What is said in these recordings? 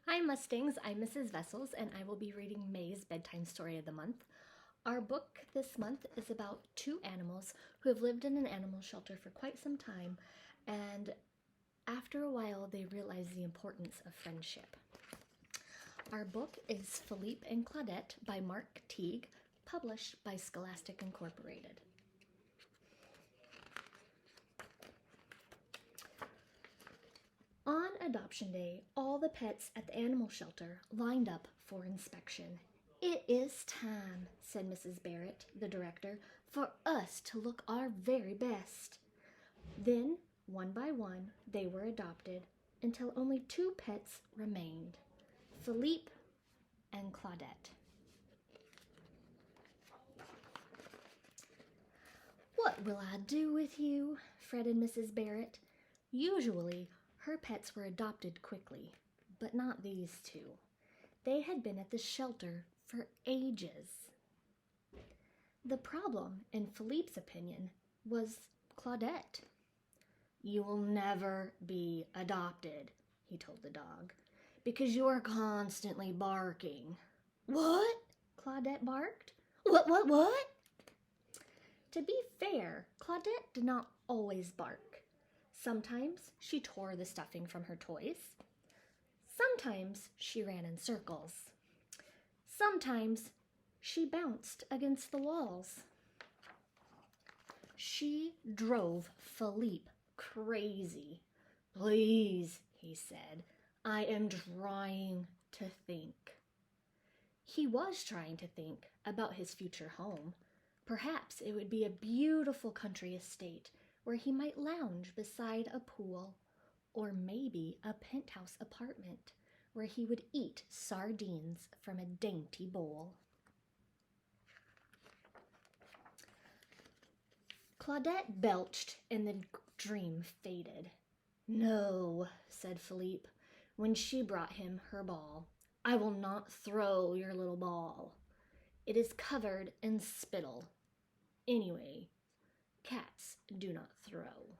Hi Mustangs, I'm Mrs. Wessels and I will be reading May's Bedtime Story of the Month. Our book this month is about two animals who have lived in an animal shelter for quite some time, and after a while they realize the importance of friendship. Our book is Felipe and Claudette by Mark Teague, published by Scholastic Incorporated. On adoption day, all the pets at the animal shelter lined up for inspection. "It is time," said Mrs. Barrett, the director, "for us to look our very best." Then, one by one, they were adopted until only two pets remained, Felipe and Claudette. "What will I do with you?" fretted Mrs. Barrett. Usually, her pets were adopted quickly, but not these two. They had been at the shelter for ages. The problem, in Philippe's opinion, was Claudette. "You will never be adopted," he told the dog, "because you are constantly barking." "What?" Claudette barked. What? To be fair, Claudette did not always bark. Sometimes she tore the stuffing from her toys. Sometimes she ran in circles. Sometimes she bounced against the walls. She drove Felipe crazy. "Please," he said, "I am trying to think." He was trying to think about his future home. Perhaps it would be a beautiful country estate where he might lounge beside a pool, or maybe a penthouse apartment where he would eat sardines from a dainty bowl. Claudette belched and the dream faded. "No," said Felipe, when she brought him her ball. "I will not throw your little ball. It is covered in spittle. Anyway, cats do not throw."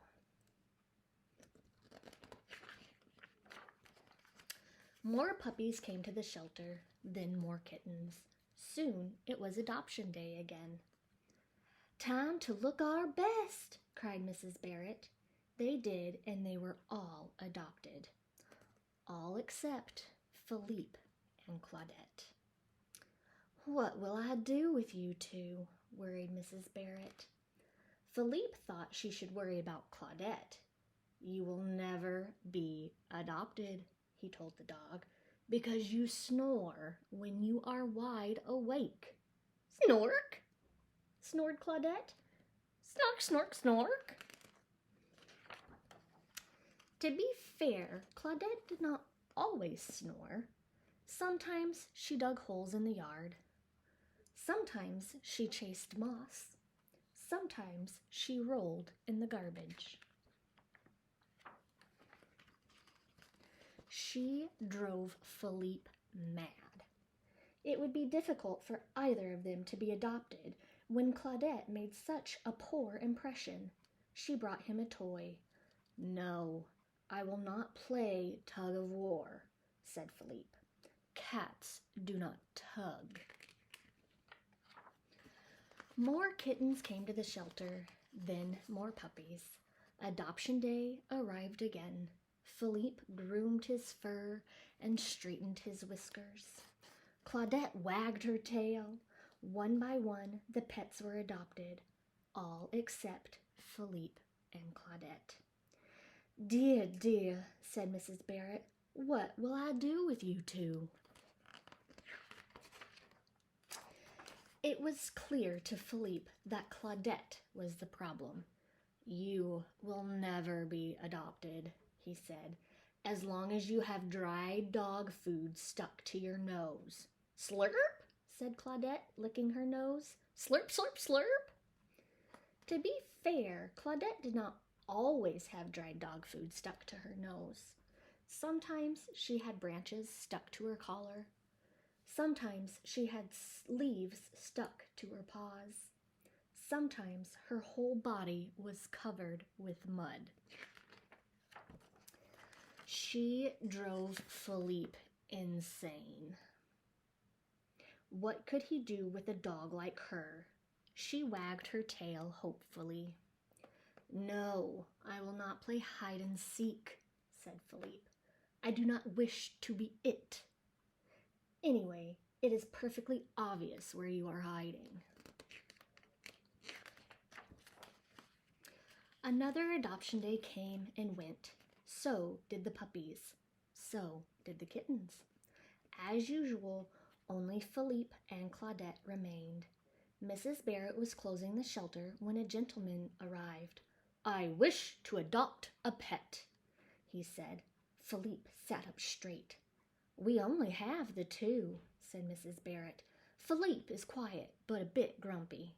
More puppies came to the shelter, then more kittens. Soon it was adoption day again. "Time to look our best," cried Mrs. Barrett. They did, and they were all adopted. All except Felipe and Claudette. "What will I do with you two?" worried Mrs. Barrett. Felipe thought she should worry about Claudette. "You will never be adopted," he told the dog, "because you snore when you are wide awake." "Snork?" snored Claudette. "Snork, snork, snork." To be fair, Claudette did not always snore. Sometimes she dug holes in the yard. Sometimes she chased moss. Sometimes she rolled in the garbage. She drove Felipe mad. It would be difficult for either of them to be adopted when Claudette made such a poor impression. She brought him a toy. "No, I will not play tug of war," said Felipe. "Cats do not tug." More kittens came to the shelter, then more puppies. Adoption day arrived again. Felipe groomed his fur and straightened his whiskers. Claudette wagged her tail. One by one, the pets were adopted, all except Felipe and Claudette. Dear," said Mrs. Barrett, "what will I do with you two?" It was clear to Felipe that Claudette was the problem. "You will never be adopted," he said, "as long as you have dried dog food stuck to your nose." "Slurp?" said Claudette, licking her nose. "Slurp, slurp, slurp." To be fair, Claudette did not always have dried dog food stuck to her nose. Sometimes she had branches stuck to her collar. Sometimes she had leaves stuck to her paws. Sometimes her whole body was covered with mud. She drove Felipe insane. What could he do with a dog like her? She wagged her tail hopefully. No, I will not play hide and seek, said Felipe. I do not wish to be it. Anyway, it is perfectly obvious where you are hiding. Another adoption day came and went. So did the puppies. So did the kittens. As usual, only Felipe and Claudette remained. Mrs. Barrett was closing the shelter when a gentleman arrived. I wish to adopt a pet, he said. Felipe sat up straight. We only have the two, said Mrs. Barrett. Felipe is quiet, but a bit grumpy.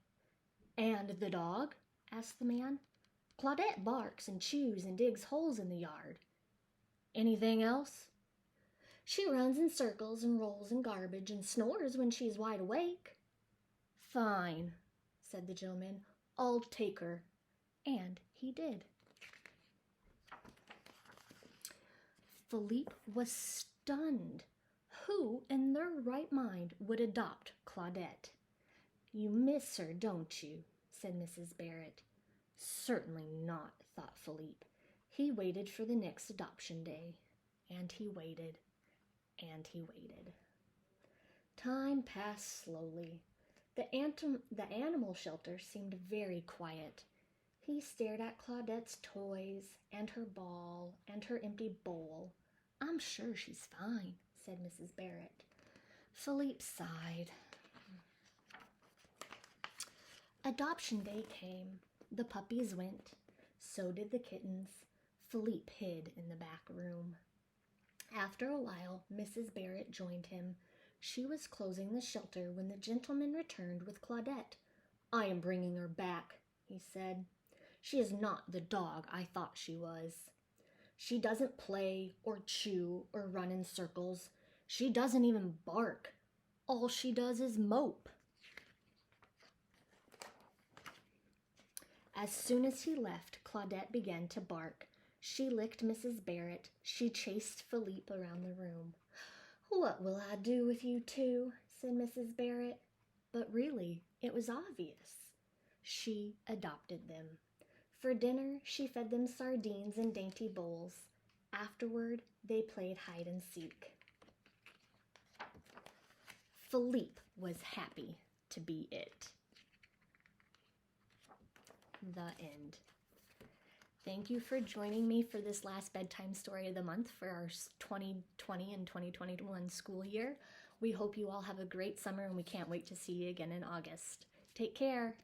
And the dog? Asked the man. Claudette barks and chews and digs holes in the yard. Anything else? She runs in circles and rolls in garbage and snores when she's wide awake. Fine, said the gentleman. I'll take her. And he did. Felipe was stunned. Who in their right mind would adopt Claudette? You miss her, don't you? Said Mrs. Barrett. Certainly not, thought Felipe. He waited for the next adoption day. And he waited. And he waited. Time passed slowly. The animal shelter seemed very quiet. He stared at Claudette's toys and her ball and her empty bowl. I'm sure she's fine, said Mrs. Barrett. Felipe sighed. Adoption day came. The puppies went. So did the kittens. Felipe hid in the back room. After a while, Mrs. Barrett joined him. She was closing the shelter when the gentleman returned with Claudette. I am bringing her back, he said. She is not the dog I thought she was. She doesn't play or chew or run in circles. She doesn't even bark. All she does is mope. As soon as he left, Claudette began to bark. She licked Mrs. Barrett. She chased Felipe around the room. What will I do with you two? Said Mrs. Barrett. But really, it was obvious. She adopted them. For dinner, she fed them sardines in dainty bowls. Afterward, they played hide and seek. Felipe was happy to be it. The end. Thank you for joining me for this last bedtime story of the month for our 2020 and 2021 school year. We hope you all have a great summer and we can't wait to see you again in August. Take care.